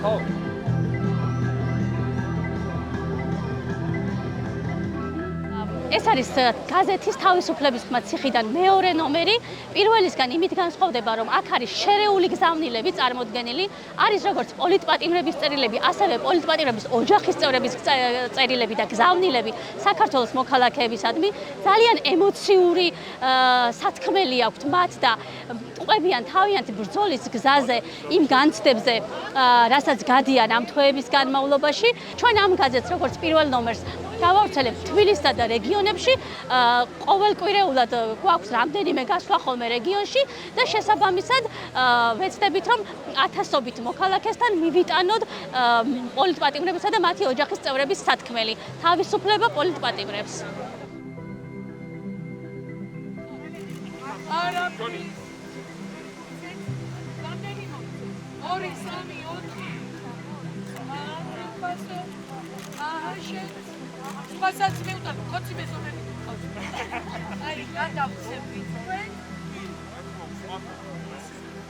ხო. ეს არის გაზეთის თავისუფლების ხმა ციხიდან მეორე ნომერი. პირველისგან იმით განსხვავდება, რომ აქ არის შერეული გზავნილები წარმოდგენილი, არის როგორც პოლიტპატიმრების წერილები, ასევე პოლიტპატიმრების ოჯახის წევრების წერილები და გზავნილები საქართველოს მოქალაქეებისადმი. ძალიან ემოციური სათქმელი აქვთ მათ და ყვებიან თავიანთი ბრძოლის გზაზე იმ განცდებზე, რასაც გადიან ამ თვეების განმავლობაში. ჩვენ ამ გაზეთს როგორც პირველ ნომერს გავავრცელებთ თბილისსა და რეგიონებში, ყოველკვირეულად გვაქვს რამდენიმე გასვლა ხოლმე რეგიონში და შესაბამისად ვეცდებით, რომ ათასობით მოქალაქესთან მივიტანოთ პოლიტპატიმრებისა და მათი ოჯახის წევრების სათქმელი. თავისუფლება პოლიტპატიმრებს. Pasați minute, coți me să merg. Ai, gata, se vine.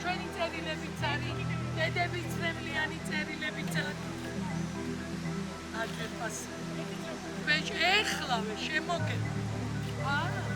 Training წერილები წარი, დედების წრემლიანი წერილები წარი. აჯერ პას. ბეჭ ეხლავე შემოგე. აა